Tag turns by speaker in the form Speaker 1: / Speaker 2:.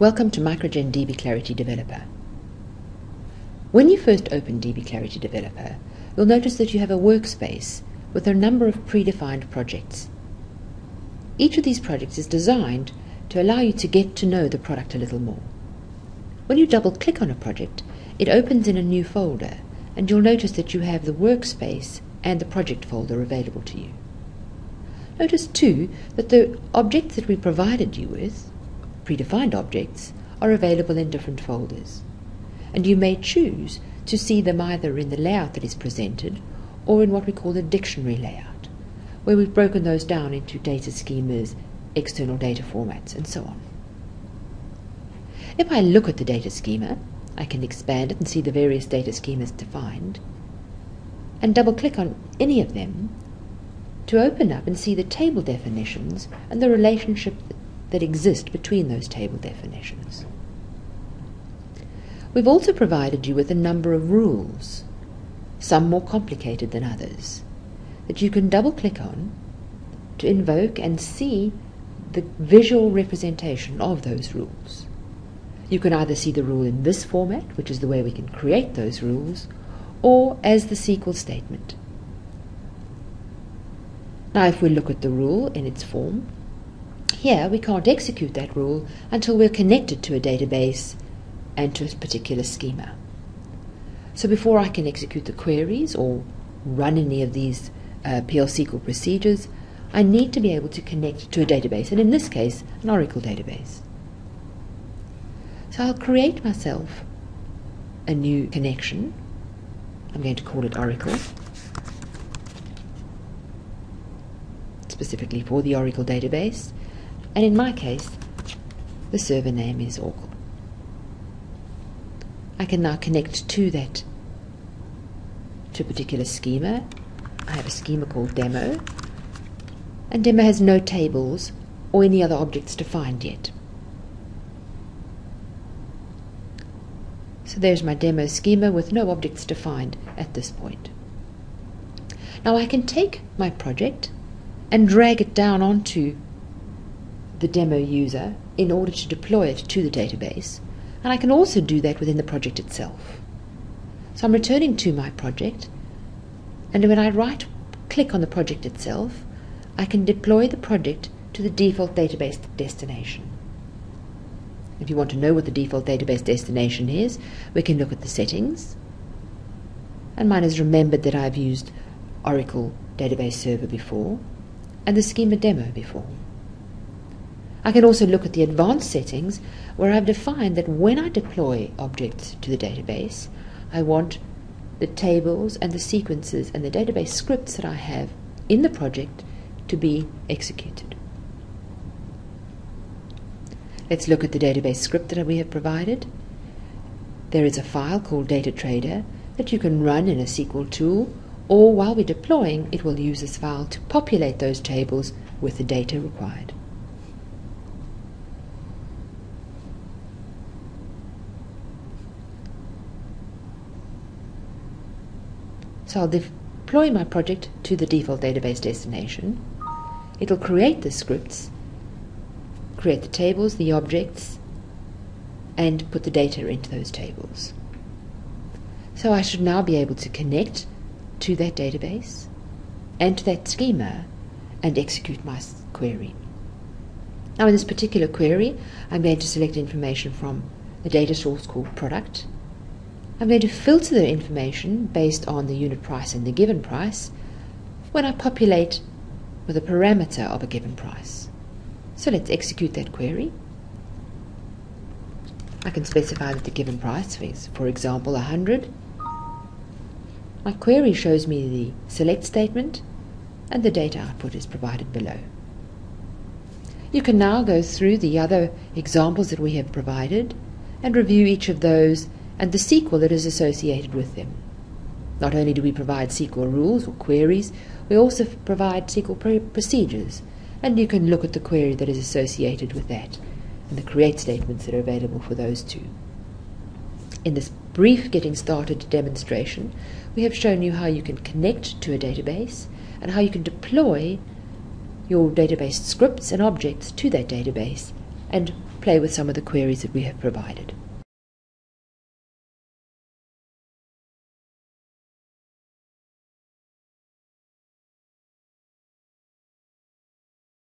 Speaker 1: Welcome to Microgen DBClarity Developer. When you first open DBClarity Developer, you'll notice that you have a workspace with a number of predefined projects. Each of these projects is designed to allow you to get to know the product a little more. When you double-click on a project, it opens in a new folder, and you'll notice that you have the workspace and the project folder available to you. Notice too that the objects that we provided you with, predefined objects, are available in different folders, and you may choose to see them either in the layout that is presented or in what we call the dictionary layout, where we've broken those down into data schemas, external data formats, and so on. If I look at the data schema, I can expand it and see the various data schemas defined, and double-click on any of them to open up and see the table definitions and the relationship that exist between those table definitions. We've also provided you with a number of rules, some more complicated than others, that you can double-click on to invoke and see the visual representation of those rules. You can either see the rule in this format, which is the way we can create those rules, or as the SQL statement. Now if we look at the rule in its form, here we can't execute that rule until we're connected to a database and to a particular schema. So before I can execute the queries or run any of these PL/SQL procedures, I need to be able to connect to a database, and in this case, an Oracle database. So I'll create myself a new connection. I'm going to call it Oracle, specifically for the Oracle database, and in my case, the server name is Oracle. I can now connect to a particular schema. I have a schema called Demo, and Demo has no tables or any other objects defined yet. So there's my demo schema with no objects defined at this point. Now I can take my project and drag it down onto the demo user in order to deploy it to the database, and I can also do that within the project itself. So I'm returning to my project, and when I right-click on the project itself, I can deploy the project to the default database destination. If you want to know what the default database destination is, we can look at the settings, and mine has remembered that I've used Oracle Database Server before and the schema demo before. I can also look at the advanced settings where I've defined that when I deploy objects to the database, I want the tables and the sequences and the database scripts that I have in the project to be executed. Let's look at the database script that we have provided. There is a file called DataTrader that you can run in a SQL tool, or while we're deploying, it will use this file to populate those tables with the data required. So I'll deploy my project to the default database destination. It'll create the scripts, create the tables, the objects, and put the data into those tables. So I should now be able to connect to that database and to that schema and execute my query. Now in this particular query, I'm going to select information from a data source called product. I'm going to filter the information based on the unit price and the given price when I populate with a parameter of a given price. So let's execute that query. I can specify that the given price is, for example, 100. My query shows me the select statement, and the data output is provided below. You can now go through the other examples that we have provided and review each of those and the SQL that is associated with them. Not only do we provide SQL rules or queries, we also provide SQL procedures, and you can look at the query that is associated with that and the create statements that are available for those two. In this brief getting started demonstration, we have shown you how you can connect to a database and how you can deploy your database scripts and objects to that database and play with some of the queries that we have provided.